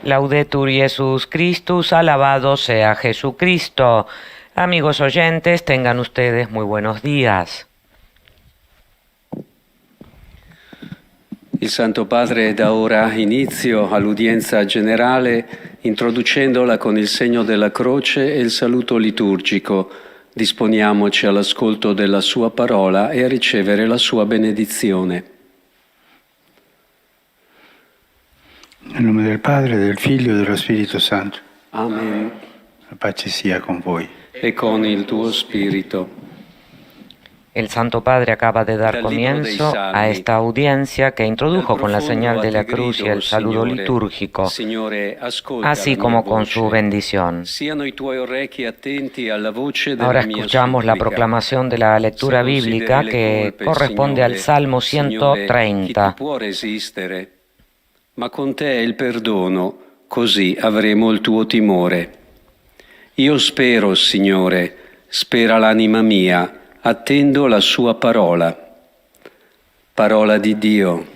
Laudetur Jesus Christus, alabado sea Jesucristo. Amigos oyentes, tengan ustedes muy buenos días. Il Santo Padre dà ora inizio all'udienza generale introducendola con il segno della croce e il saluto liturgico. Disponiamoci all'ascolto della sua parola e a ricevere la sua benedizione. Nel nome del Padre, del Figlio e dello Spirito Santo. Amen. La pace sia con voi. E con il tuo spirito. El Santo Padre acaba de dar comienzo a esta audiencia que introdujo con la señal de la cruz y el saludo litúrgico, así como con su bendición. Ahora escuchamos la proclamación de la lectura bíblica que corresponde al Salmo 130. Ma con te è il perdono, così avremo il tuo timore. Io spero, Signore, spera l'anima mia, attendo la sua parola. Parola di Dio.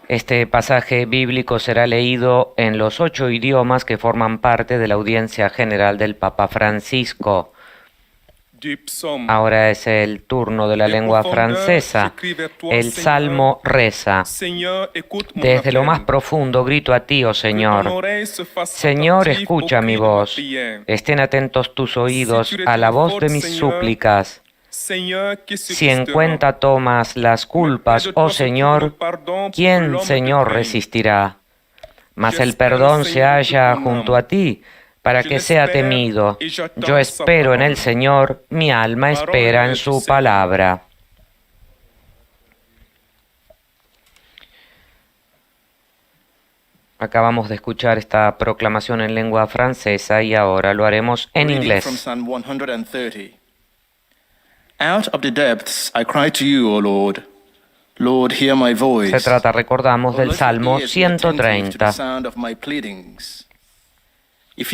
Este pasaje bíblico será leído en los 8 idiomas que forman parte de la audiencia general del Papa Francisco. Ahora es el turno de la lengua francesa. El Salmo reza: Desde lo más profundo grito a ti, oh Señor. Señor, escucha mi voz. Estén atentos tus oídos a la voz de mis súplicas. Si en cuenta tomas las culpas, oh Señor, ¿quién, Señor, resistirá? Mas el perdón se halla junto a ti, para que sea temido. Yo espero en el Señor, mi alma espera en su palabra. Acabamos de escuchar esta proclamación en lengua francesa y ahora lo haremos en inglés. Out of the depths I cry to you, O Lord. Lord, hear my voice. Se trata, recordamos, del Salmo 130. El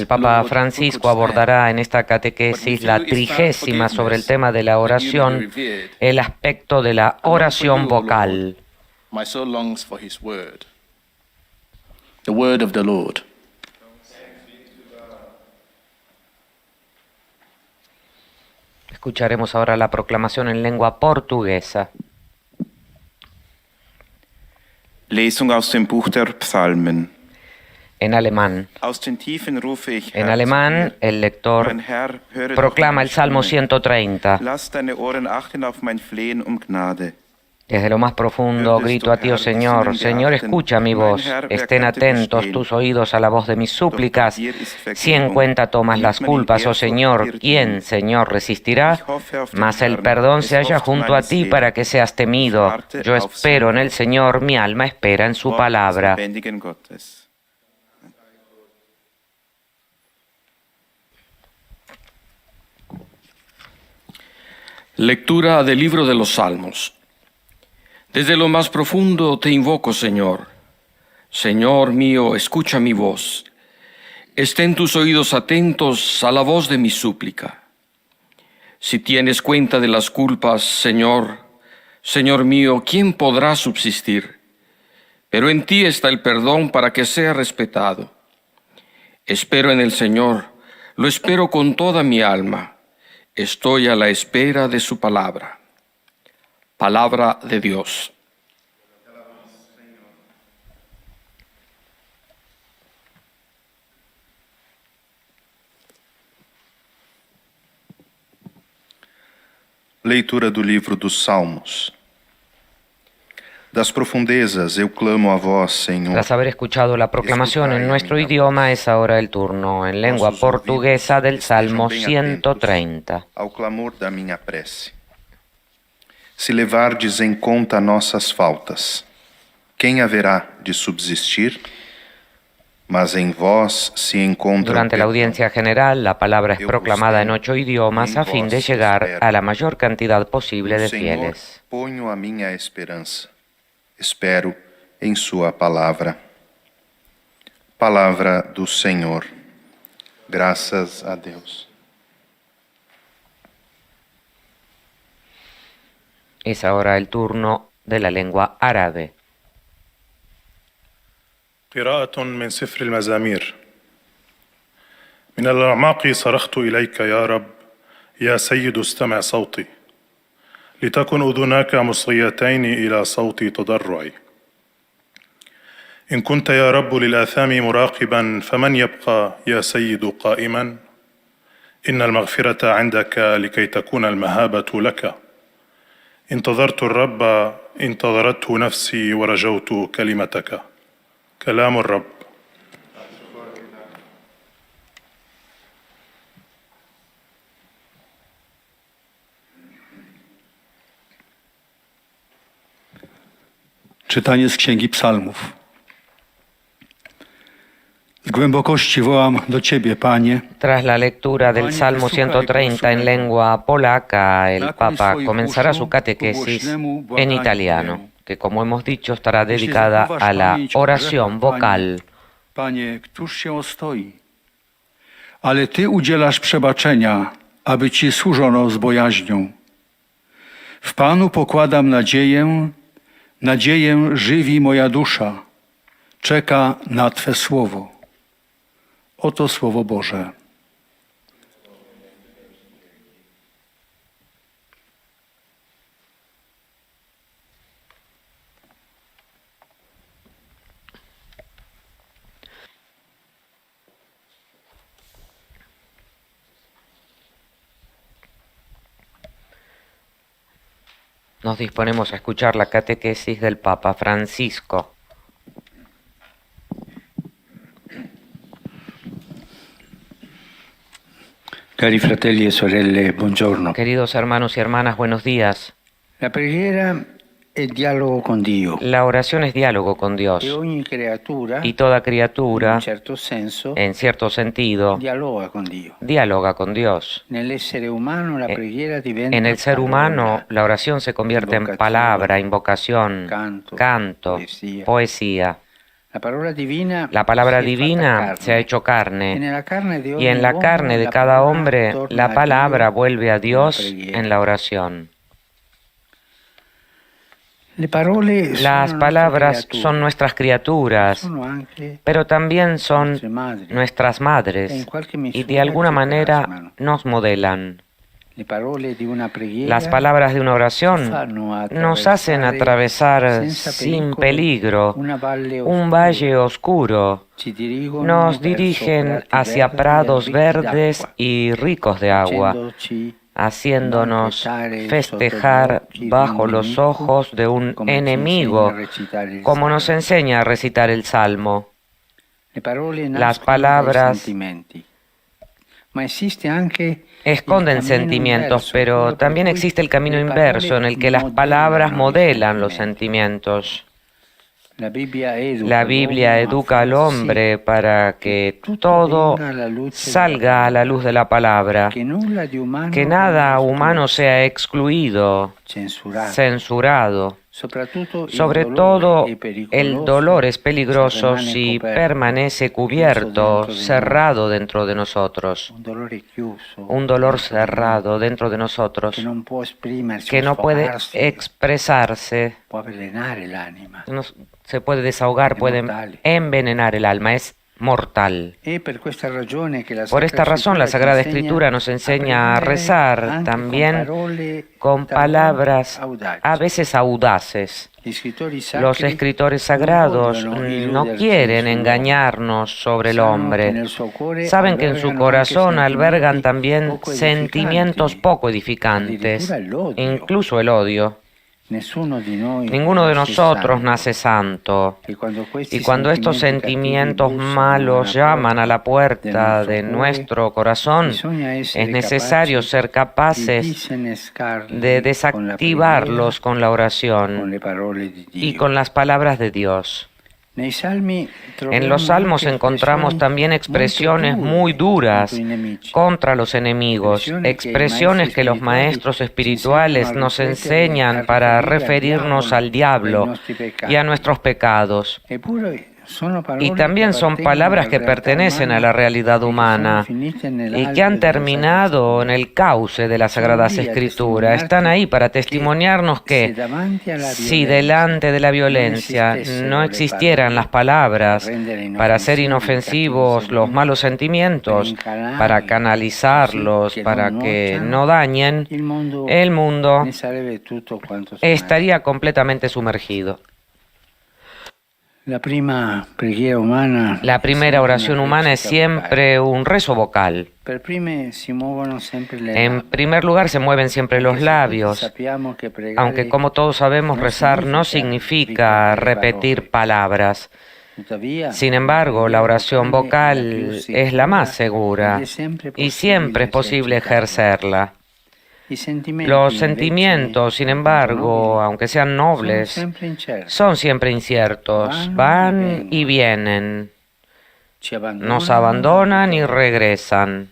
Papa Francisco abordará en esta catequesis la 30ª sobre el tema de la oración, el aspecto de la oración vocal. My soul longs for his word. The word of the Lord. Escucharemos ahora la proclamación en lengua portuguesa. Lesung aus dem Buch der Psalmen. En alemán. Aus den Tiefen rufe ich, En Herr, alemán, el lector mein Herr, höre proclama doch el Salmo meine Stimme. 130. Lass deine Ohren achten auf mein Flehen um Gnade. Desde lo más profundo grito a ti, oh Señor. Señor, escucha mi voz. Estén atentos tus oídos a la voz de mis súplicas. Si en cuenta tomas las culpas, oh Señor, ¿quién, Señor, resistirá? Mas el perdón se halla junto a ti para que seas temido. Yo espero en el Señor, mi alma espera en su palabra. Lectura del libro de los Salmos. Desde lo más profundo te invoco, Señor. Señor mío, escucha mi voz. Estén tus oídos atentos a la voz de mi súplica. Si tienes cuenta de las culpas, Señor, Señor mío, ¿quién podrá subsistir? Pero en ti está el perdón para que sea respetado. Espero en el Señor, lo espero con toda mi alma. Estoy a la espera de su palabra. Palabra de Dios. Leitura do livro dos Salmos. Das profundezas eu clamo a vós, Senhor. Tras haber escuchado la proclamación en nuestro idioma, es ahora el turno en lengua portuguesa del Salmo 130. Ao clamor da minha prece. Se levardes em conta nossas faltas, quem haverá de subsistir? Mas en vós se encontra. Durante la audiencia general, la palabra es proclamada en 8 idiomas a fin de llegar a la mayor cantidad posible de fieles. Ponho a minha esperança. Espero em sua palavra. Palavra do Senhor. Graças a Deus. Es ahora el turno de la lengua árabe. قراءة من سفر المزامير. من الأعماق صرخت إليك يا رب، يا سيد استمع صوتي، لتكن أذناك مصغيتين إلى صوت تضرعي. إن كنت يا رب للآثام مراقبا، فمن يبقى يا سيد قائما؟ إن المغفرة عندك لكي تكون المهابة لك. انتظرت الرب، انتظرته نفسي ورجوت كلمتك. كلام الرب. Czytanie z Księgi Psalmów. Z głębokości wołam do Ciebie, Panie. Tras la lectura del Salmo 130 en lengua polaca, el Papa comenzará su catequesis en italiano, que como hemos dicho estará dedicada a la oración vocal. Panie, któż się ostoi? Ale Ty udzielasz przebaczenia, aby Ci służono z bojaźnią. W Panu pokładam nadzieję, nadzieję żywi moja dusza. Czeka na Twe słowo. Oto Słowo Boże. Nos disponemos a escuchar la catequesis del Papa Francisco. Cari fratelli e sorelle, buongiorno. Queridos hermanos y hermanas, buenos días. La preghiera è dialogo con Dio. La oración es diálogo con Dios. E ogni creatura, Y toda criatura, in certo senso, en cierto sentido, dialoga con Dio. dialoga con Dios. Nell'essere umano la preghiera diventa En el ser humano, parola, la oración se convierte en palabra, invocación, canto, poesía. La palabra divina La palabra si è fatta divina carne. se ha hecho E carne, nella carne di y en ogni la uomo carne de la cada parola hombre torna la a palabra Dio vuelve a Dios preghiera. en la oración. Le parole Las sono palabras nostre son nuestras criaturas, sono anche pero también son nostre madri. nuestras E madres in qualche y misura de alguna ci manera plasmano. nos modelan. Le parole di una preghiera Las palabras de una oración nos hacen atravesar sin peligro un valle oscuro, ci dirigono nos verso dirigen prati hacia verdi e prados ricchi verdes d'acqua, y ricos de agua, facendoci haciéndonos banchettare festejar sotto gli occhi bajo di un los nemico, ojos de un come ci enemigo, insegna a recitare il como nos Salmo. enseña a recitar el Salmo. Le parole Las nascono palabras dai sentimenti, ma esiste anche esconden il camino sentimientos, inverso, pero quello per también cui existe el camino le inverso en el que las parole palabras modelan los sentimenti. sentimientos. La Biblia educa al hombre para que todo salga a la luz de la palabra, que nada humano sea excluido, censurado. Sobre todo, el dolor es peligroso si permanece cubierto, cerrado dentro de nosotros. Un dolor cerrado dentro de nosotros que no puede expresarse, se puede desahogar, puede envenenar el alma, es mortal. Por esta razón, la Sagrada Escritura nos enseña a rezar también con palabras a veces audaces. Los escritores sagrados no quieren engañarnos sobre el hombre. Saben que en su corazón albergan también sentimientos poco edificantes, incluso el odio. Ninguno de nosotros nace santo, y cuando estos sentimientos malos llaman a la puerta de nuestro corazón, es necesario ser capaces de desactivarlos con la oración y con las palabras de Dios. En los salmos encontramos también expresiones muy duras contra los enemigos, expresiones que los maestros espirituales nos enseñan para referirnos al diablo y a nuestros pecados. Y también son palabras que pertenecen a la realidad humana y que han terminado en el cauce de las Sagradas Escrituras. Están ahí para testimoniarnos que si delante de la violencia no existieran las palabras para hacer inofensivos los malos sentimientos, para canalizarlos, para que no dañen, el mundo estaría completamente sumergido. La primera oración humana es siempre un rezo vocal. En primer lugar se mueven siempre los labios, aunque como todos sabemos rezar no significa repetir palabras. Sin embargo, la oración vocal es la más segura y siempre es posible ejercerla. Los sentimientos, sin embargo, aunque sean nobles, son siempre inciertos, van y vienen, nos abandonan y regresan.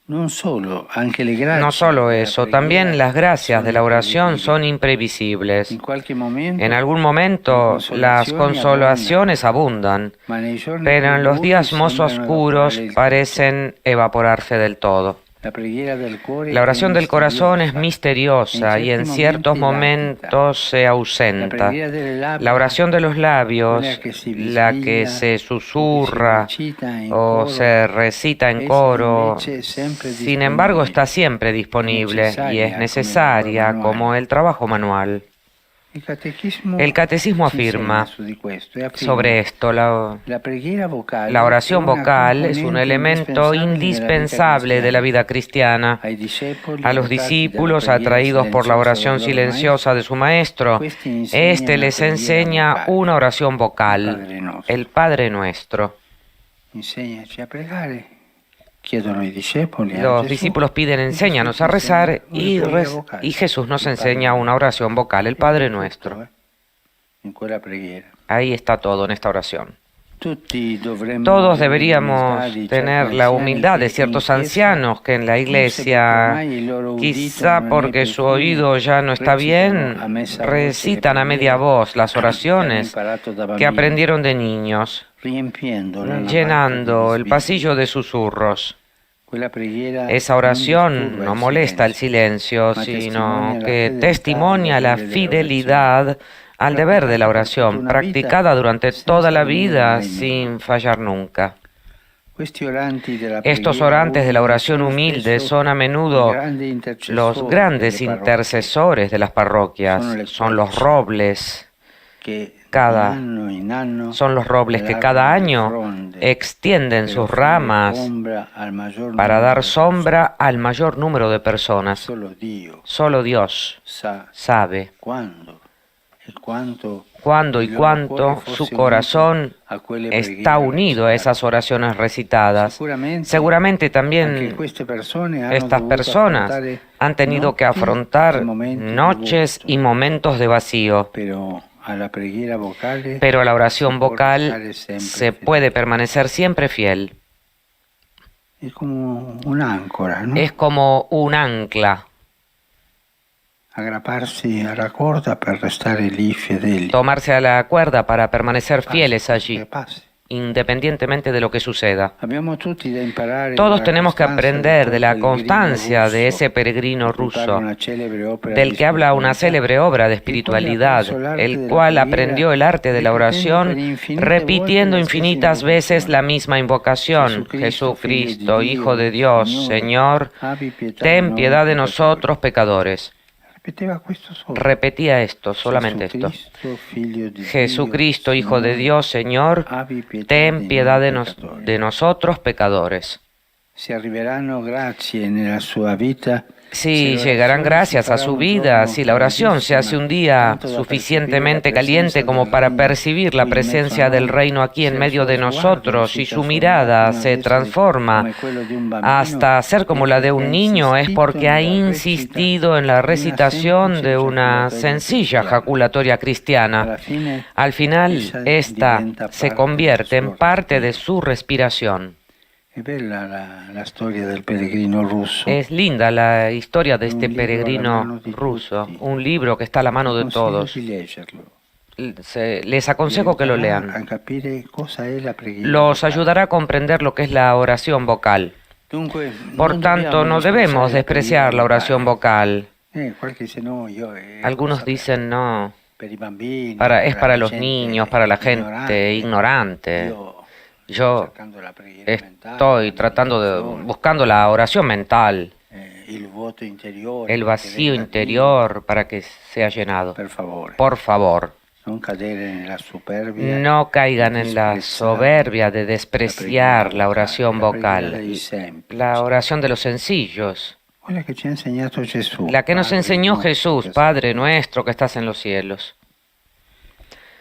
No solo eso, también las gracias de la oración son imprevisibles. En algún momento las consolaciones abundan, pero en los días más oscuros parecen evaporarse del todo. La oración del corazón es misteriosa y en ciertos momentos se ausenta. La oración de los labios, la que se susurra o se recita en coro, sin embargo está siempre disponible y es necesaria como el trabajo manual. El catecismo afirma sobre esto, la oración vocal es un elemento indispensable de la vida cristiana. A los discípulos atraídos por la oración silenciosa de su maestro, éste les enseña una oración vocal, el Padre Nuestro. Los discípulos piden, enséñanos a rezar, y Jesús nos enseña una oración vocal, el Padre Nuestro. Ahí está todo en esta oración. Todos deberíamos tener la humildad de ciertos ancianos que en la iglesia, quizá porque su oído ya no está bien, recitan a media voz las oraciones que aprendieron de niños, llenando el pasillo de susurros. Esa oración no molesta el silencio, sino que testimonia la fidelidad al deber de la oración, practicada durante toda la vida sin fallar nunca. Estos orantes de la oración humilde son a menudo los grandes intercesores de las parroquias, son los robles que cada año extienden sus ramas para dar sombra al mayor número de personas. Solo Dios sabe cuándo y cuánto su corazón está unido a esas oraciones recitadas. Seguramente también estas personas han tenido que afrontar noches y momentos de vacío. Pero a la oración vocal se puede permanecer siempre fiel. Es como un ancla. Tomarse a la cuerda para permanecer fieles allí, independientemente de lo que suceda. Todos tenemos que aprender de la constancia de ese peregrino ruso, del que habla una célebre obra de espiritualidad, el cual aprendió el arte de la oración repitiendo infinitas veces la misma invocación: Jesucristo, Hijo de Dios, Señor, ten piedad de nosotros pecadores. Repetía esto, solamente esto. Jesucristo, Hijo de Dios, Señor, ten piedad de nosotros pecadores. Si llegarán gracias a su vida, si la oración se hace un día suficientemente caliente como para percibir la presencia del reino aquí en medio de nosotros y su mirada se transforma hasta ser como la de un niño, es porque ha insistido en la recitación de una sencilla jaculatoria cristiana. Al final, esta se convierte en parte de su respiración. Es linda la historia de este peregrino ruso, un libro que está a la mano de todos. les aconsejo que lo lean. A capire cosa è la preghiera Los vocale. ayudará a comprender lo que es la oración vocal. Dunque, Por non tanto, no debemos despreciar la oración vocal. Qualche dice no, Algunos dicen no, per i bambini, es para los gente niños, para la gente ignorante. Yo cercando la preghiera estoy buscando la oración mental, il vuoto interiore, el che vacío venga interior para que sea llenado. per favore. Por favor, Non cadere nella superbia. no caigan en la soberbia de despreciar la oración preghiera vocal, dei semplici. la oración de los sencillos, Quella che ci ha insegnato Gesù. la que nos Padre enseñó nostro Jesús, che Padre nuestro que estás en los cielos.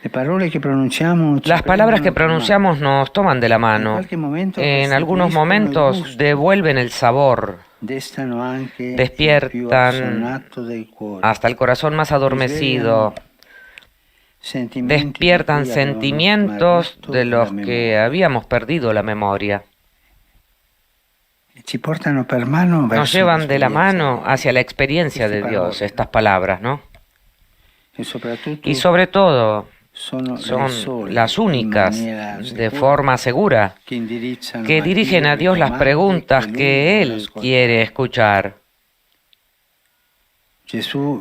Le parole che pronunciamo ci Las palabras que prendono per mano. pronunciamos nos toman de la mano. In qualche momento En algunos restituiscono il momentos gusto. devuelven el sabor Destano anche il più despiertan assonnato del cuore. hasta el corazón más adormecido, Sentimenti despiertan di cui avevamo sentimientos smarrito de los la que memoria. habíamos perdido la memoria. Ci portano per mano Nos verso llevan de la l'esperienza mano hacia la experiencia de Dios, estas palabras, ¿no? e soprattutto Y sobre todo sono le son sole, las in únicas maniera de sicura, forma segura che indirizzano que dirigen a Dios las preguntas que Él quiere escuchar.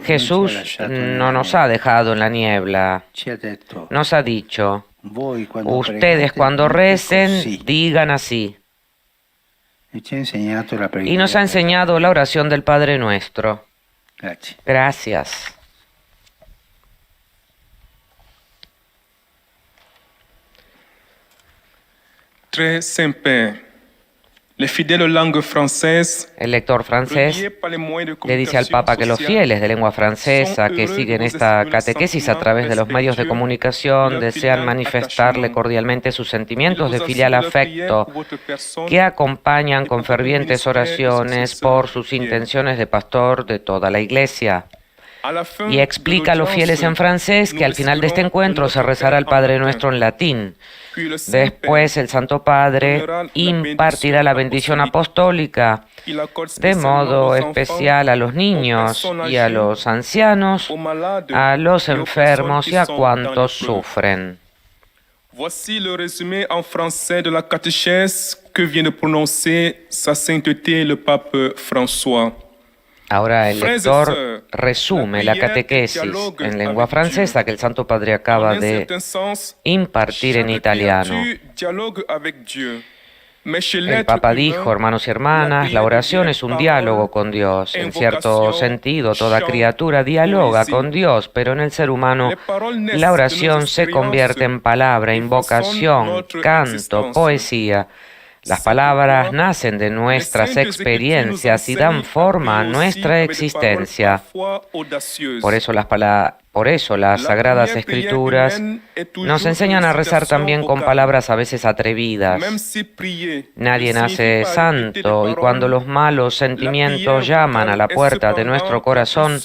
Jesús no nos ha dejado en la niebla, ci ha detto, nos ha dicho, voi quando ustedes pregate, cuando dite recen così. digan así. E ci ha insegnato la Y preghiera. nos ha enseñado la oración del Padre Nuestro. Grazie. Gracias. Très Saint-Père, les fidèles aux langues françaises, El lector francés reliés par les moyens de le dice al communication Papa que los sociale, fieles de lengua francesa que siguen esta catequesis a través de los medios de comunicación desean manifestarle cordialmente sus sentimientos de filial afecto que acompañan con fervientes oraciones por sus intenciones de pastor de toda la Iglesia. Y explica a los fieles en francés que al final de este encuentro se rezará el Padre Nuestro en latín. Después el Santo Padre impartirá la bendición apostólica de modo especial a los niños y a los ancianos, a los enfermos y a cuantos sufren. Voici le résumé en français de la catéchèse que vient de prononcer Sa Sainteté le Pape François. Ahora el lector resume la catequesis en lengua francesa que el Santo Padre acaba de impartir en italiano. El Papa dijo, hermanos y hermanas, la oración es un diálogo con Dios. En cierto sentido, toda criatura dialoga con Dios, pero en el ser humano la oración se convierte en palabra, invocación, canto, poesía. Las palabras nacen de nuestras experiencias y dan forma a nuestra existencia. Por eso las Sagradas Escrituras nos enseñan a rezar también con palabras a veces atrevidas. Nadie nace santo y cuando los malos sentimientos llaman a la puerta de nuestro corazón,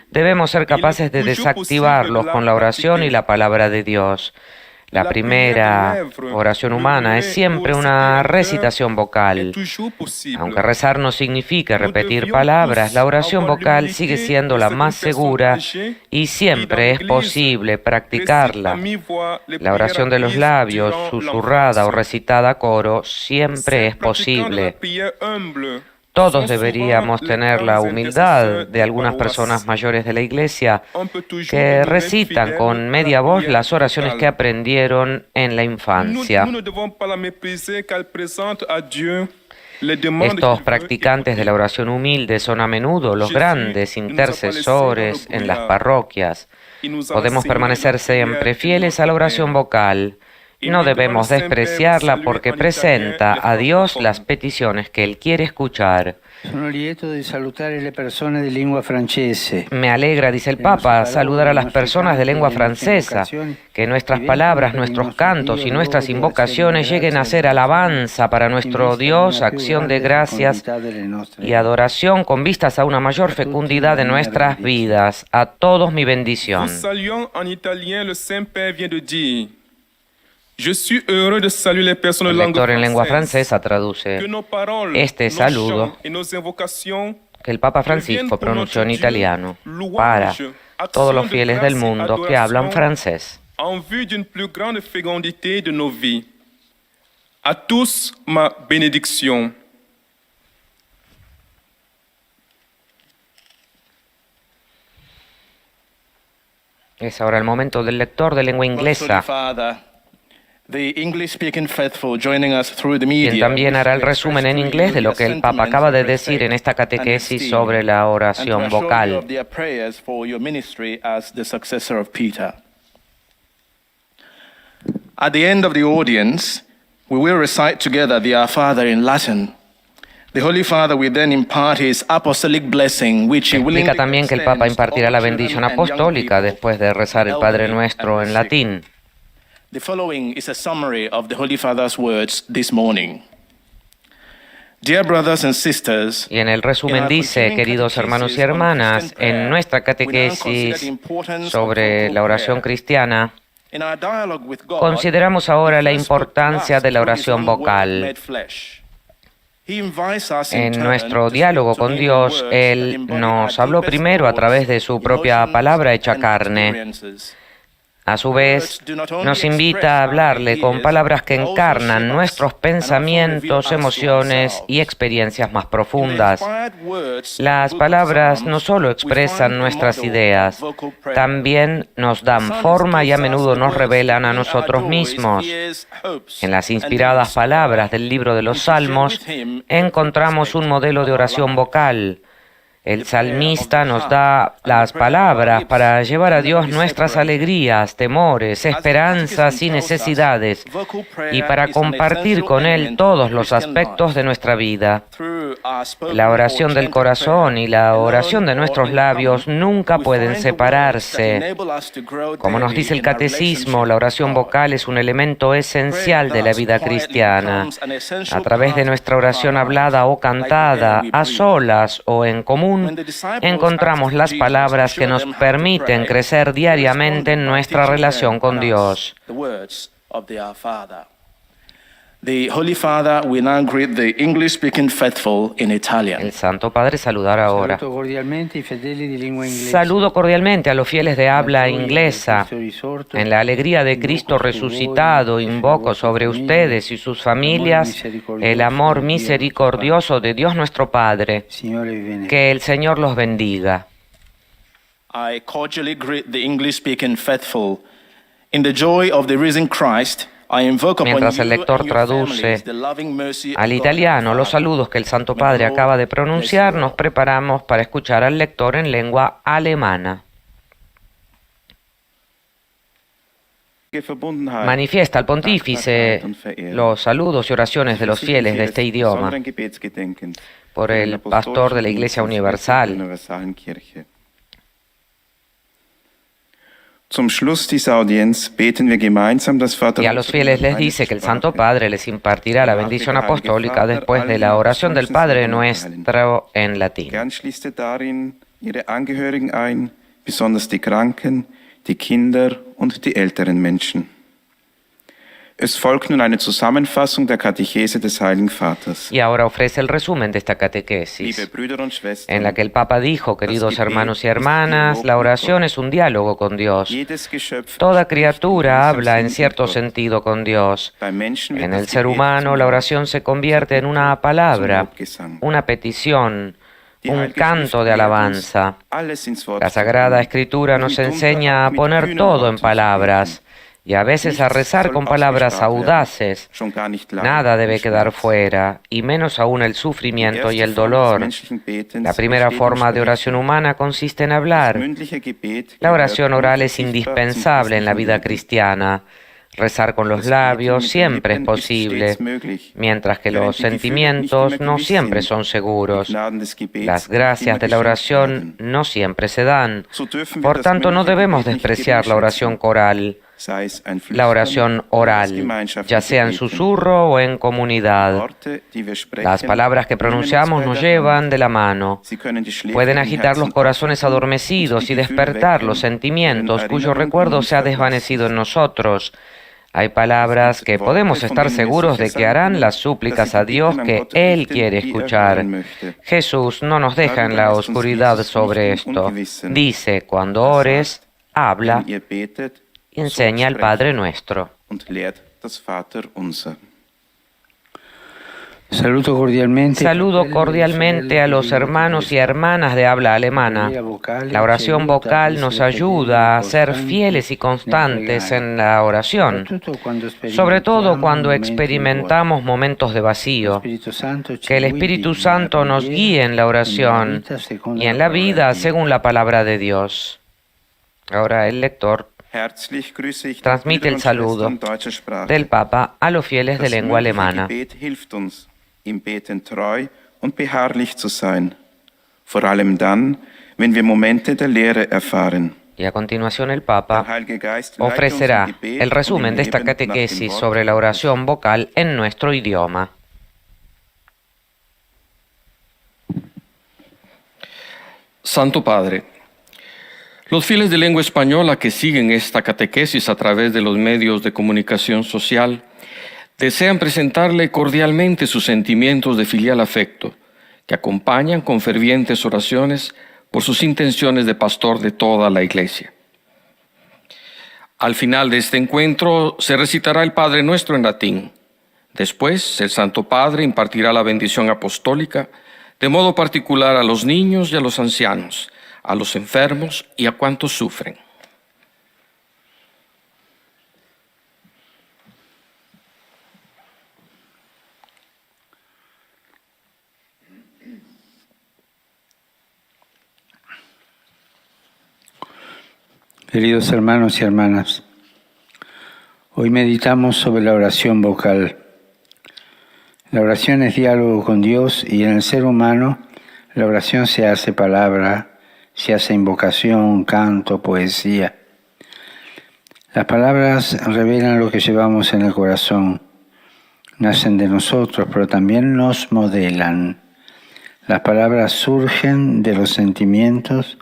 debemos ser capaces de desactivarlos con la oración y la palabra de Dios. La primera oración humana es siempre una recitación vocal. Aunque rezar no significa repetir palabras, la oración vocal sigue siendo la más segura y siempre es posible practicarla. La oración de los labios, susurrada o recitada a coro, siempre es posible. Todos deberíamos tener la humildad de algunas personas mayores de la Iglesia que recitan con media voz las oraciones que aprendieron en la infancia. Estos practicantes de la oración humilde son a menudo los grandes intercesores en las parroquias. Podemos permanecer siempre fieles a la oración vocal. No debemos despreciarla porque presenta a Dios las peticiones que Él quiere escuchar. Sono lieto di salutare le persone di lingua francese. Me alegra, dice el Papa, saludar a las personas de lengua francesa, que nuestras palabras, nuestros cantos y nuestras invocaciones lleguen a ser alabanza para nuestro Dios, acción de gracias y adoración con vistas a una mayor fecundidad de nuestras vidas. A todos mi bendición. El lector en lengua francesa traduce este saludo que el Papa Francisco pronunció en italiano para todos los fieles del mundo que hablan francés. en vue d'une plus grande fécondité de nos vies. À tous, ma bénédiction. Es ahora el momento del lector de lengua Most Holy inglesa, Father, the English-speaking faithful joining us through the quien media, también hará el resumen en inglés de lo que el Papa acaba de decir en esta catequesis sobre la oración vocal. of their prayers for your ministry as the successor of Peter. At the end of the audience, we will recite together the Our Father in Latin. The Holy Father will then impart his apostolic blessing, which he willingly Explica también que el Papa impartirá la bendición apostólica después de rezar el Padre Nuestro en latín. The following is a summary of the Holy Father's words this morning. Dear brothers and sisters, Y en el resumen dice, queridos hermanos y hermanas, en nuestra catequesis sobre la oración cristiana, in our dialogue with God, consideramos ahora la importancia de la oración vocal. En nuestro diálogo con Dios, Él nos habló primero a través de su propia palabra hecha carne. A su vez, nos invita a hablarle con palabras que encarnan nuestros pensamientos, emociones y experiencias más profundas. Las palabras no solo expresan nuestras ideas, también nos dan forma y a menudo nos revelan a nosotros mismos. En las inspiradas palabras del libro de los Salmos encontramos un modelo de oración vocal. El salmista nos da las palabras para llevar a Dios nuestras alegrías, temores, esperanzas y necesidades, y para compartir con Él todos los aspectos de nuestra vida. La oración del corazón y la oración de nuestros labios nunca pueden separarse. Como nos dice el Catecismo, la oración vocal es un elemento esencial de la vida cristiana. A través de nuestra oración hablada o cantada, a solas o en común, encontramos las palabras que nos permiten crecer diariamente en nuestra relación con Dios. The Holy Father will now greet the English-speaking faithful in Italian. El Santo Padre saludará ahora. Saluto cordialmente i fedeli di lingua inglese. Saludo cordialmente a los fieles de habla inglesa. En la alegría de Cristo resucitado, invoco sobre ustedes y sus familias el amor misericordioso de Dios nuestro Padre. Que el Señor los bendiga. I cordially greet the English-speaking faithful in the joy of the risen Christ. Mientras el lector traduce al italiano los saludos que el Santo Padre acaba de pronunciar, nos preparamos para escuchar al lector en lengua alemana. Manifiesta al pontífice los saludos y oraciones de los fieles de este idioma por el pastor de la Iglesia Universal. Y a los fieles les dice que el Santo Padre les impartirá la bendición apostólica después de la oración del Padre Nuestro en latín. Ihre Angehörigen ein, besonders die Kranken, die Kinder und die älteren Menschen. Es folgt nun eine Zusammenfassung der Katechese des Heiligen Vaters. Y ahora ofrece el resumen de esta catequesis, en la que el Papa dijo, queridos hermanos y hermanas, la oración es un diálogo con Dios. Toda criatura habla en cierto sentido con Dios. En el ser humano, la oración se convierte en una palabra, una petición, un canto de alabanza. La Sagrada Escritura nos enseña a poner todo en palabras y a veces a rezar con palabras audaces. Nada debe quedar fuera, y menos aún el sufrimiento y el dolor. La primera forma de oración humana consiste en hablar. La oración oral es indispensable en la vida cristiana. Rezar con los labios siempre es posible, mientras que los sentimientos no siempre son seguros. Las gracias de la oración no siempre se dan. Por tanto, no debemos despreciar la oración coral, la oración oral, ya sea en susurro o en comunidad. Las palabras que pronunciamos nos llevan de la mano. Pueden agitar los corazones adormecidos y despertar los sentimientos cuyo recuerdo se ha desvanecido en nosotros. Hay palabras que podemos estar seguros de que harán las súplicas a Dios que Él quiere escuchar. Jesús no nos deja en la oscuridad sobre esto. Dice, cuando ores, habla y enseña el Padre Nuestro. und lehrt das Vaterunser. Saludo cordialmente a los hermanos y hermanas de habla alemana. La oración vocal nos ayuda a ser fieles y constantes en la oración, sobre todo cuando experimentamos momentos de vacío. Que el Espíritu Santo nos guíe en la oración y en la vida según la palabra de Dios. Ahora el lector Herzlich grüße ich die transmite Brüder el und saludo Schwestern deutscher Sprache. del Papa a los fieles de Das lengua mündliche alemana. Gebet hilft uns, im Beten treu und beharrlich zu sein. Vor allem dann, wenn wir Momente der Lehre erfahren. Y a continuación el Der Papa Heilige Geist leitet uns ofrecerá im Gebet el resumen und de im esta Leben nach dem catequesis Wort sobre la oración vocal en nuestro idioma. Santo Padre, los fieles de lengua española que siguen esta catequesis a través de los medios de comunicación social desean presentarle cordialmente sus sentimientos de filial afecto, que acompañan con fervientes oraciones por sus intenciones de pastor de toda la Iglesia. Al final de este encuentro se recitará el Padre Nuestro en latín. Después, el Santo Padre impartirá la bendición apostólica, de modo particular a los niños y a los ancianos, a los enfermos y a cuantos sufren. Queridos hermanos y hermanas, hoy meditamos sobre la oración vocal. La oración es diálogo con Dios y en el ser humano la oración se hace palabra, se hace invocación, canto, poesía. Las palabras revelan lo que llevamos en el corazón, nacen de nosotros, pero también nos modelan. Las palabras surgen de los sentimientos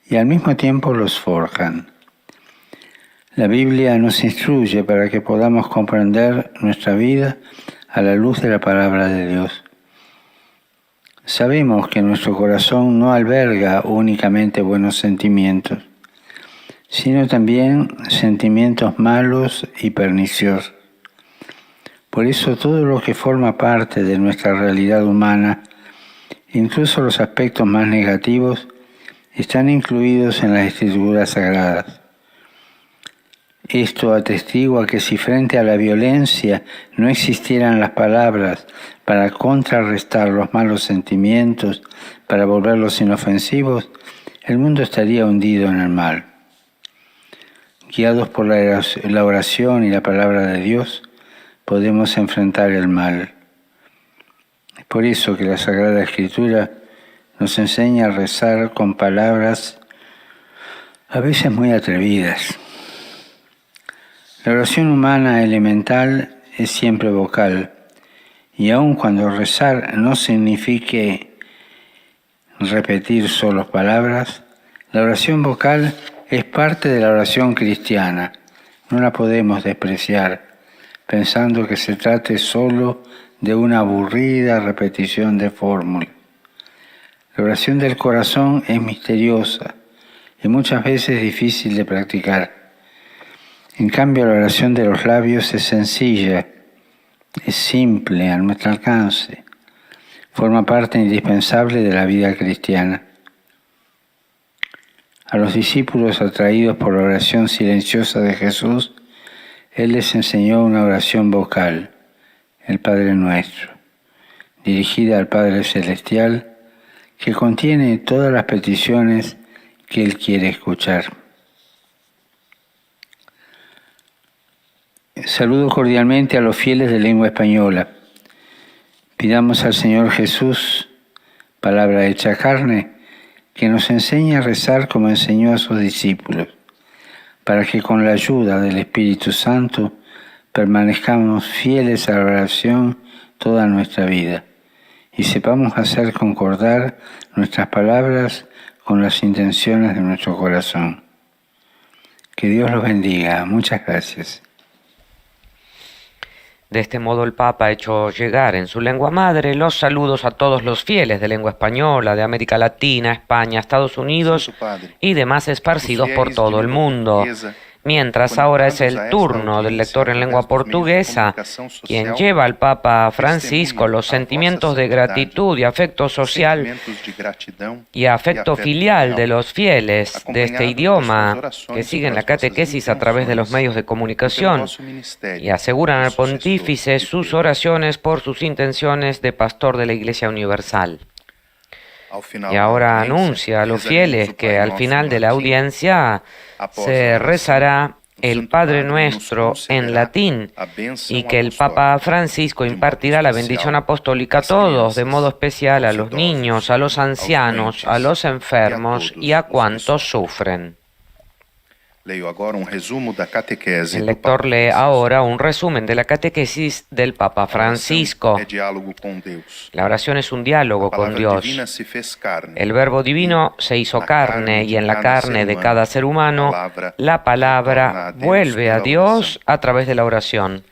y al mismo tiempo los forjan. La Biblia nos instruye para que podamos comprender nuestra vida a la luz de la palabra de Dios. Sabemos que nuestro corazón no alberga únicamente buenos sentimientos, sino también sentimientos malos y perniciosos. Por eso todo lo que forma parte de nuestra realidad humana, incluso los aspectos más negativos, están incluidos en las Escrituras Sagradas. Esto atestigua que si frente a la violencia no existieran las palabras para contrarrestar los malos sentimientos, para volverlos inofensivos, el mundo estaría hundido en el mal. Guiados por la oración y la palabra de Dios, podemos enfrentar el mal. Es por eso que la Sagrada Escritura nos enseña a rezar con palabras a veces muy atrevidas. La oración humana elemental es siempre vocal, y aun cuando rezar no signifique repetir solo palabras, la oración vocal es parte de la oración cristiana. No la podemos despreciar, pensando que se trate solo de una aburrida repetición de fórmulas. La oración del corazón es misteriosa y muchas veces difícil de practicar. En cambio, la oración de los labios es sencilla, es simple, a nuestro alcance. Forma parte indispensable de la vida cristiana. A los discípulos atraídos por la oración silenciosa de Jesús, Él les enseñó una oración vocal, el Padre Nuestro, dirigida al Padre Celestial, que contiene todas las peticiones que Él quiere escuchar. Saludo cordialmente a los fieles de lengua española. Pidamos al Señor Jesús, palabra hecha carne, que nos enseñe a rezar como enseñó a sus discípulos, para que con la ayuda del Espíritu Santo permanezcamos fieles a la oración toda nuestra vida y sepamos hacer concordar nuestras palabras con las intenciones de nuestro corazón. Que Dios los bendiga. Muchas gracias. De este modo el Papa ha hecho llegar en su lengua madre los saludos a todos los fieles de lengua española, de América Latina, España, Estados Unidos y demás esparcidos por todo el mundo. Mientras ahora es el turno del lector en lengua portuguesa, quien lleva al Papa Francisco los sentimientos de gratitud y afecto social y afecto filial de los fieles de este idioma que siguen la catequesis a través de los medios de comunicación y aseguran al pontífice sus oraciones por sus intenciones de pastor de la Iglesia Universal. Y ahora anuncia a los fieles que al final de la audiencia se rezará el Padre Nuestro en latín y que el Papa Francisco impartirá la bendición apostólica a todos, de modo especial a los niños, a los ancianos, a los enfermos y a cuantos sufren. El lector lee ahora un resumen de la catequesis del Papa Francisco. La oración es un diálogo con Dios. El Verbo divino se hizo carne y en la carne de cada ser humano la palabra vuelve a Dios a través de la oración.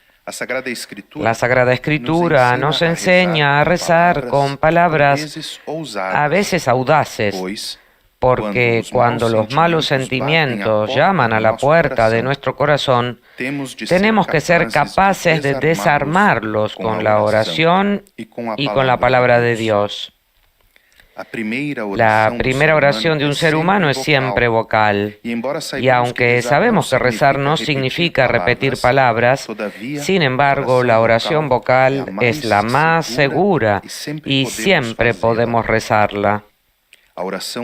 La Sagrada Escritura nos enseña a rezar con palabras a veces audaces, porque cuando los malos sentimientos llaman a la puerta de nuestro corazón, tenemos que ser capaces de desarmarlos con la oración y con la palabra de Dios. La primera oración de un ser humano es siempre vocal, y aunque sabemos que rezar no significa repetir palabras, sin embargo, la oración vocal es la más segura y siempre podemos rezarla.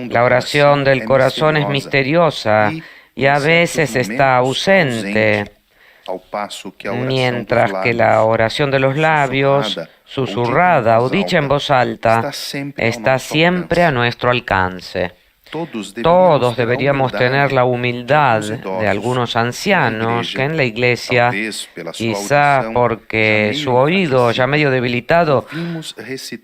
La oración del corazón es misteriosa y a veces está ausente, mientras que la oración de los labios, susurrada o dicha en voz alta, está siempre a nuestro alcance. Todos deberíamos tener la humildad de algunos ancianos que en la iglesia, quizá porque su oído ya medio debilitado,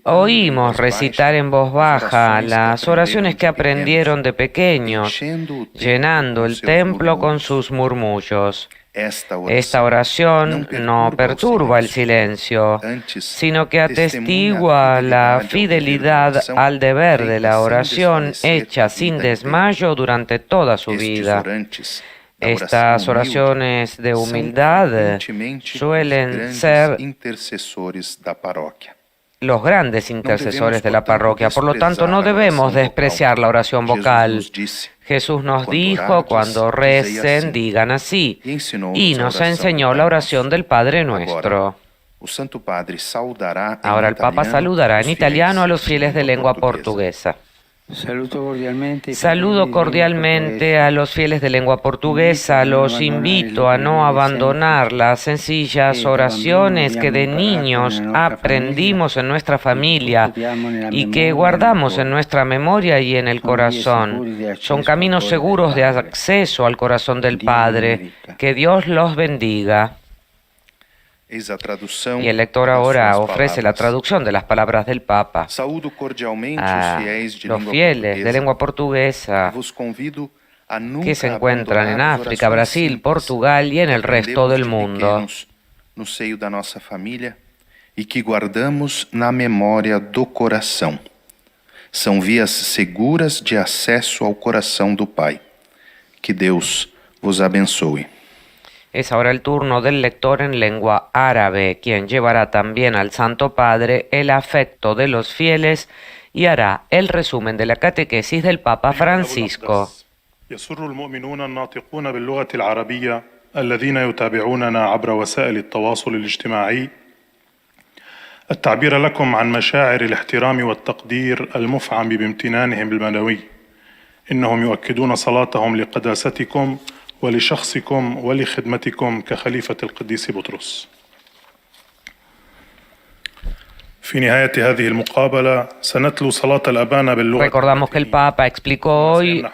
oímos recitar en voz baja las oraciones que aprendieron de pequeños, llenando el templo con sus murmullos. Esta oración no perturba el silencio, sino que atestigua la fidelidad al deber de la oración hecha sin desmayo durante toda su vida. Estas oraciones de humildad suelen ser los grandes intercesores de la parroquia. Por lo tanto, no debemos despreciar la oración vocal. Jesús nos dijo, cuando recen, digan así, y nos enseñó la oración del Padre Nuestro. Ahora el Papa saludará en italiano a los fieles de lengua portuguesa. Saludo cordialmente a los fieles de lengua portuguesa. Los invito a no abandonar las sencillas oraciones que de niños aprendimos en nuestra familia y que guardamos en nuestra memoria y en el corazón. Son caminos seguros de acceso al corazón del Padre. Que Dios los bendiga. Y el lector ahora ofrece la traducción de las palabras del Papa. A los fieles de lengua portuguesa que se encuentran en África, Brasil, Portugal y en el resto del mundo. No seio da nossa família e que guardamos na memória do coração. São vias seguras de acesso ao coração do Pai. Que Deus vos abençoe. Es ahora el turno del lector en lengua árabe, quien llevará también al Santo Padre el afecto de los fieles y hará el resumen de la catequesis del Papa Francisco. يسر المؤمنون الناطقون باللغة العربية الذين يتابعوننا عبر وسائل التواصل الاجتماعي التعبير لكم عن مشاعر الاحترام والتقدير المفعم بامتنانهم المنوي. إنهم يؤكدون صلاتهم لقداستكم ولشخصكم ولخدمتكم كخليفة القديس بطرس. في نهاية هذه المقابلة سنتلو صلاة الأبانا باللغة. Recordamos que el Papa explicó hoy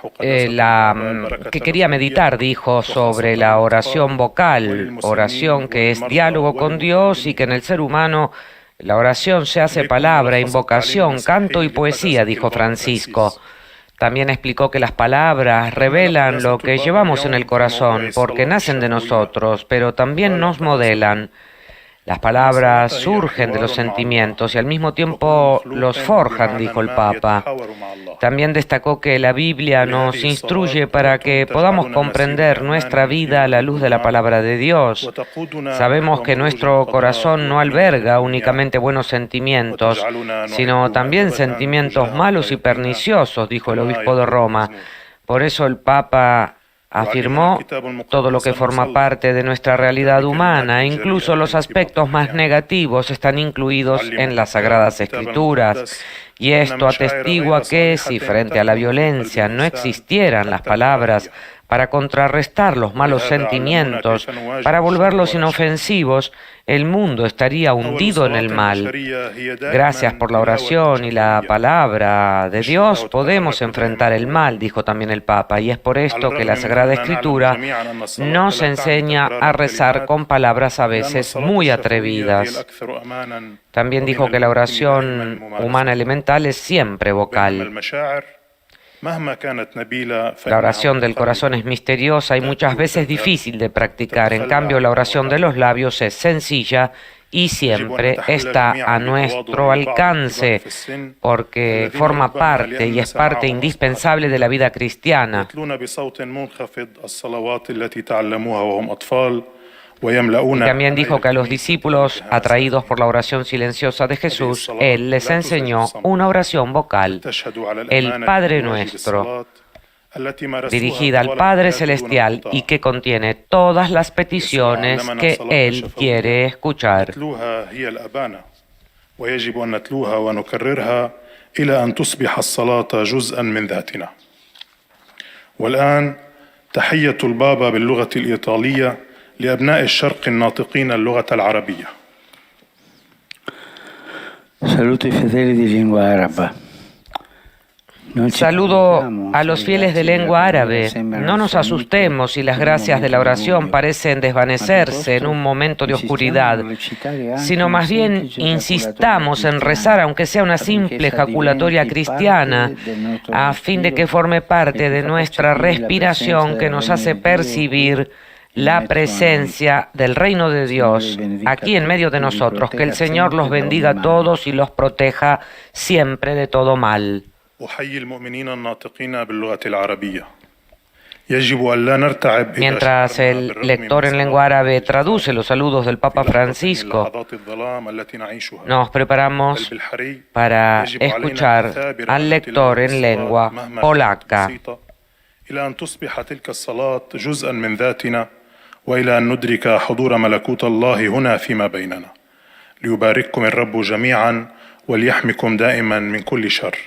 que quería meditar, dijo, sobre la oración vocal, oración que es diálogo con Dios y que en el ser humano la oración se hace palabra, invocación, canto y poesía, dijo Francisco. También explicó que las palabras revelan lo que llevamos en el corazón, porque nacen de nosotros, pero también nos modelan. Las palabras surgen de los sentimientos y al mismo tiempo los forjan, dijo el Papa. También destacó que la Biblia nos instruye para que podamos comprender nuestra vida a la luz de la palabra de Dios. Sabemos que nuestro corazón no alberga únicamente buenos sentimientos, sino también sentimientos malos y perniciosos, dijo el obispo de Roma. Por eso el Papa afirmó todo lo que forma parte de nuestra realidad humana, incluso los aspectos más negativos están incluidos en las Sagradas Escrituras. Y esto atestigua que si frente a la violencia no existieran las palabras para contrarrestar los malos sentimientos, para volverlos inofensivos, el mundo estaría hundido en el mal. Gracias por la oración y la palabra de Dios podemos enfrentar el mal, dijo también el Papa, y es por esto que la Sagrada Escritura nos enseña a rezar con palabras a veces muy atrevidas. También dijo que la oración humana elemental es siempre vocal. La oración del corazón es misteriosa y muchas veces difícil de practicar. En cambio, la oración de los labios es sencilla y siempre está a nuestro alcance, porque forma parte y es parte indispensable de la vida cristiana. Y también dijo que a los discípulos, atraídos por la oración silenciosa de Jesús, Él les enseñó una oración vocal, el Padre Nuestro, dirigida al Padre Celestial y que contiene todas las peticiones que Él quiere escuchar. لأبناء الشرق الناطقين اللغة العربية. Saluto ai fedeli di lingua araba. Saludo a los fieles de lengua árabe. No nos asustemos si las gracias de la oración parecen desvanecerse en un momento de oscuridad, sino más bien insistamos en rezar, aunque sea una simple ejaculatoria cristiana, a fin de que forme parte de nuestra respiración que nos hace percibir la presencia del reino de Dios aquí en medio de nosotros. Que el Señor los bendiga a todos y los proteja siempre de todo mal. Mientras el lector en lengua árabe traduce los saludos del Papa Francisco, nos preparamos para escuchar al lector en lengua polaca. وإلى أن ندرك حضور ملكوت الله هنا فيما بيننا ليبارككم الرب جميعا وليحمكم دائما من كل شر.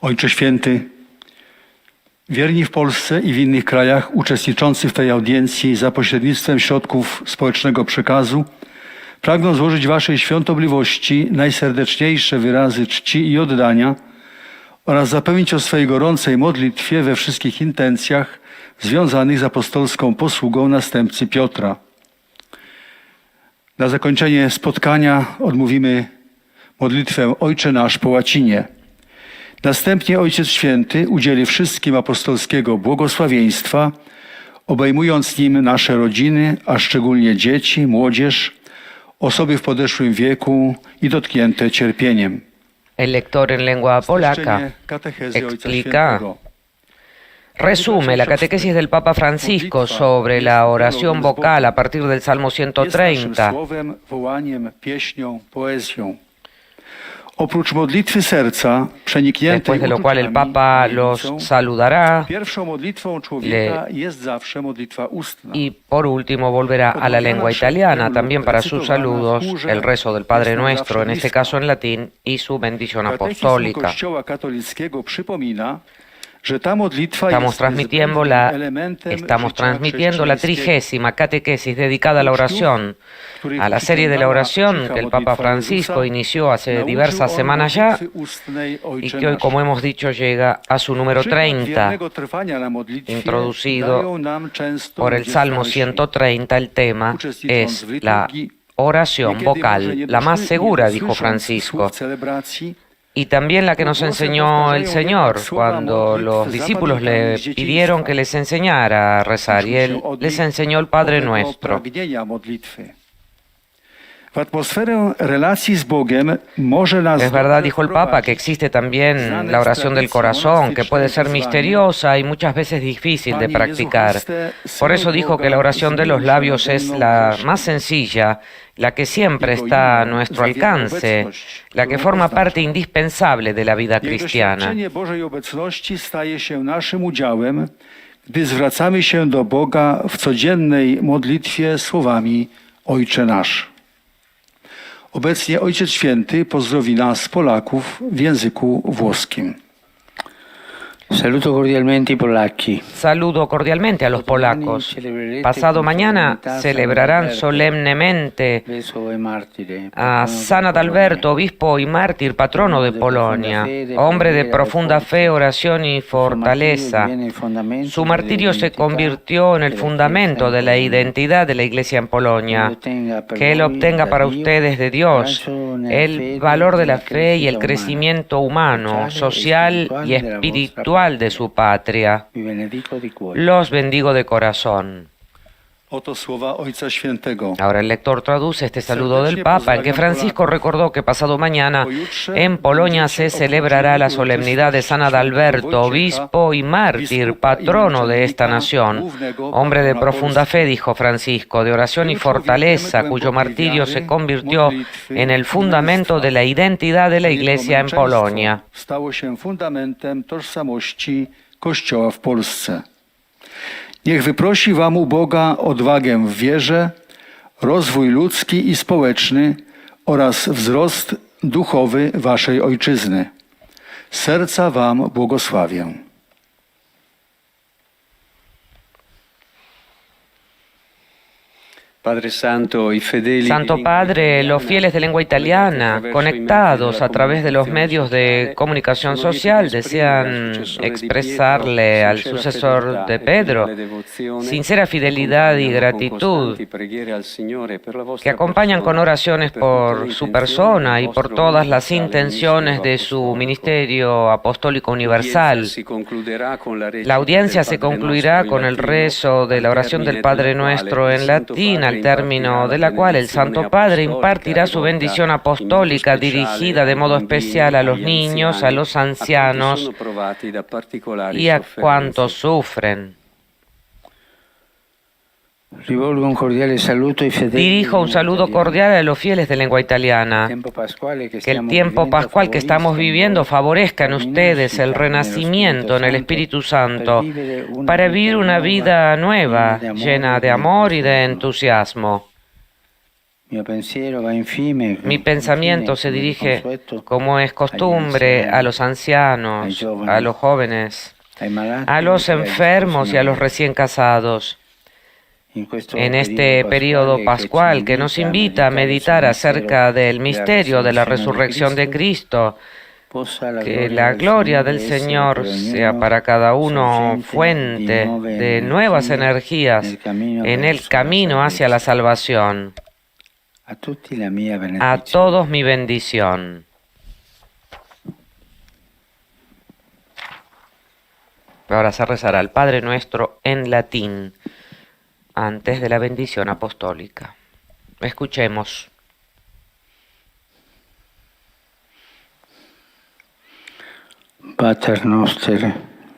Ojcze Święty, wierni w Polsce i w innych krajach uczestniczący w tej audiencji za pośrednictwem środków społecznego przekazu pragną złożyć Waszej świątobliwości najserdeczniejsze wyrazy czci i oddania oraz zapewnić o swej gorącej modlitwie we wszystkich intencjach związanych z apostolską posługą następcy Piotra. Na zakończenie spotkania odmówimy modlitwę Ojcze Nasz po łacinie. Następnie Ojciec Święty udzieli wszystkim apostolskiego błogosławieństwa, obejmując nim nasze rodziny, a szczególnie dzieci, młodzież, osoby w podeszłym wieku i dotknięte cierpieniem. El lector en lengua polaca resume la catequesis del Papa Francisco sobre la oración vocal a partir del Salmo 130. Oprócz modlitwy serca, przenikniętej Después de lo cual el Papa los saludará pierwszą modlitwą człowieka jest zawsze modlitwa ustna. y por último volverá a la lengua italiana, también para sus saludos, el rezo del Padre Nuestro, en este caso en latín, y su bendición apostólica. Kościoła katolickiego przypomina, że ta modlitwa Estamos transmitiendo la 30ª catequesis dedicada a la oración, a la serie de la oración que el Papa Francisco inició hace diversas semanas ya y que hoy, como hemos dicho, llega a su número 30, introducido por el Salmo 130. El tema es la oración vocal, la más segura, dijo Francisco. y también la que nos enseñó el Señor cuando los discípulos le pidieron que les enseñara a rezar, y Él les enseñó el Padre Nuestro. Es verdad, dijo el Papa, que existe también la oración del corazón, que puede ser misteriosa y muchas veces difícil de practicar. Por eso dijo que la oración de los labios es la más sencilla, la que siempre está a nuestro alcance, la que forma parte indispensable de la vida cristiana. Gdy zwracamy się do Boga w codziennej modlitwie słowami Ojcze nasz. Obecnie Ojciec Święty pozdrowi nas, Polaków, w języku włoskim. Saludo cordialmente i polacchi. Saludo cordialmente a los polacos. Pasado mañana celebrarán solemnemente a San Adalberto, obispo y mártir, patrono de Polonia, hombre de profunda fe, oración y fortaleza. Su martirio se convirtió en el fundamento de la identidad de la Iglesia en Polonia. Que Él obtenga para ustedes de Dios el valor de la fe y el crecimiento humano, social y espiritual de su patria. Los bendigo de corazón. Ahora el lector traduce este saludo del Papa, en que Francisco recordó que pasado mañana en Polonia se celebrará la solemnidad de San Adalberto, obispo y mártir, patrono de esta nación. Hombre de profunda fe, dijo Francisco, de oración y fortaleza, cuyo martirio se convirtió en el fundamento de la identidad de la Iglesia en Polonia. Niech wyprosi wam u Boga odwagę w wierze, rozwój ludzki i społeczny oraz wzrost duchowy waszej ojczyzny. Z serca wam błogosławię. Santo Padre, los fieles de lengua italiana, conectados a través de los medios de comunicación social, desean expresarle al sucesor de Pedro sincera fidelidad y gratitud, que acompañan con oraciones por su persona y por todas las intenciones de su ministerio apostólico universal. La audiencia se concluirá con el rezo de la oración del Padre Nuestro en latín, al término de la cual el Santo Padre impartirá su bendición apostólica dirigida de modo especial a los niños, a los ancianos y a cuantos sufren. Dirijo un saludo cordial a los fieles de lengua italiana. Que el tiempo pascual que estamos viviendo favorezca en ustedes el renacimiento en el Espíritu Santo para vivir una vida nueva, llena de amor y de entusiasmo. Mi pensamiento se dirige, como es costumbre, a los ancianos, a los jóvenes, a los enfermos y a los recién casados. En este periodo pascual que nos invita a meditar acerca del misterio de la resurrección de Cristo, que la gloria del Señor sea para cada uno fuente de nuevas energías en el camino hacia la salvación. A todos mi bendición. Ahora se rezará el Padre Nuestro en latín, antes de la bendición apostólica. Escuchemos. Pater noster,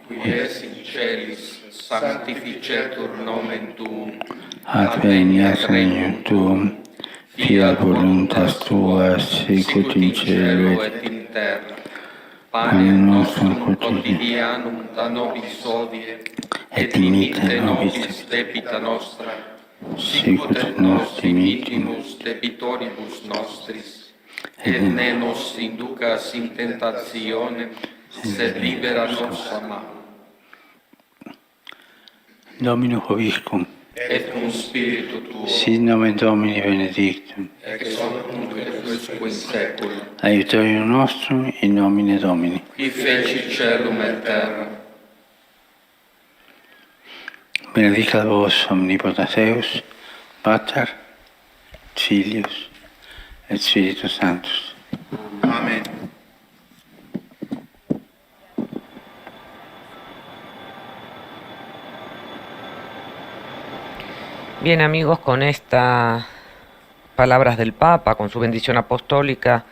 qui es in celis, sanctificetur nomen tuum, adveniat regnum tuum, fiat voluntas tua, sicut in cielo et in terra. Panem nostrum quotidianum da nobis hodie, et dimitte nobis debita nostra, sicut et nos dimittimus debitoribus nostris, et ne nos inducas in tentationem, sed libera nos a malo. Dominus vobiscum, Et cum spiritu tuo, sit nomen Domini benedictum, ex hoc nunc et usque in saecula, aiutorium nostrum in nomine Domini. qui feci celum et terra. Benedicat vos omnipotens Deus, Pater, Filius et Spiritus Sanctus. Amen. Bien, amigos, con estas palabras del Papa, con su bendición apostólica,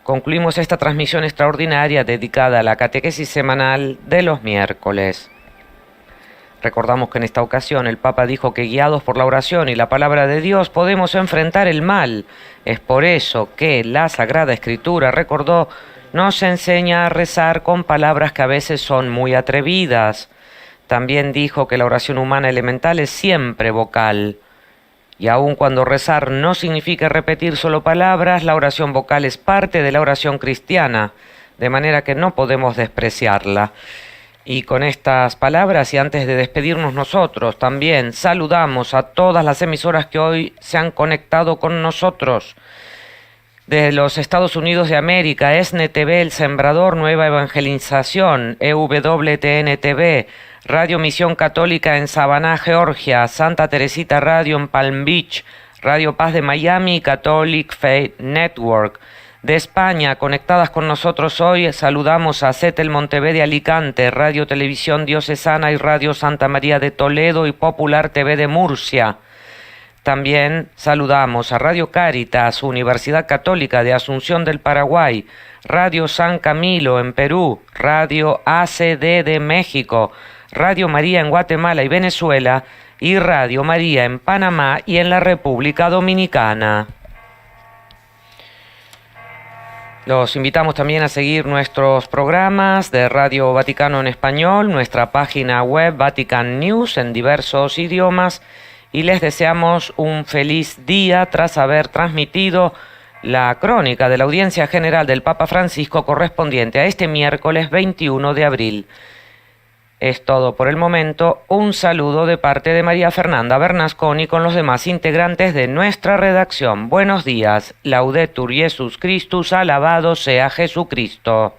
concluimos esta transmisión extraordinaria dedicada a la catequesis semanal de los miércoles. Recordamos que en esta ocasión el Papa dijo que guiados por la oración y la palabra de Dios podemos enfrentar el mal. Es por eso que la Sagrada Escritura, recordó, nos enseña a rezar con palabras que a veces son muy atrevidas. También dijo que la oración humana elemental es siempre vocal. Y aun cuando rezar no significa repetir solo palabras, la oración vocal es parte de la oración cristiana, de manera que no podemos despreciarla. Y con estas palabras, y antes de despedirnos nosotros, también saludamos a todas las emisoras que hoy se han conectado con nosotros. De los Estados Unidos de América, ESNE TV, El Sembrador, Nueva Evangelización, EWTN TV, Radio Misión Católica en Savannah, Georgia, Santa Teresita Radio en Palm Beach, Radio Paz de Miami y Catholic Faith Network. De España, conectadas con nosotros hoy, saludamos a CETEL Monteverde de Alicante, Radio Televisión Diocesana y Radio Santa María de Toledo y Popular TV de Murcia. También saludamos a Radio Cáritas, Universidad Católica de Asunción del Paraguay, Radio San Camilo en Perú, Radio ACD de México, Radio María en Guatemala y Venezuela y Radio María en Panamá y en la República Dominicana. Los invitamos también a seguir nuestros programas de Radio Vaticano en español, nuestra página web Vatican News en diversos idiomas, y les deseamos un feliz día tras haber transmitido la crónica de la audiencia general del Papa Francisco correspondiente a este miércoles 21 de abril. Es todo por el momento. Un saludo de parte de María Fernanda Bernasconi con los demás integrantes de nuestra redacción. Buenos días. Laudetur Jesus Christus, alabado sea Jesucristo.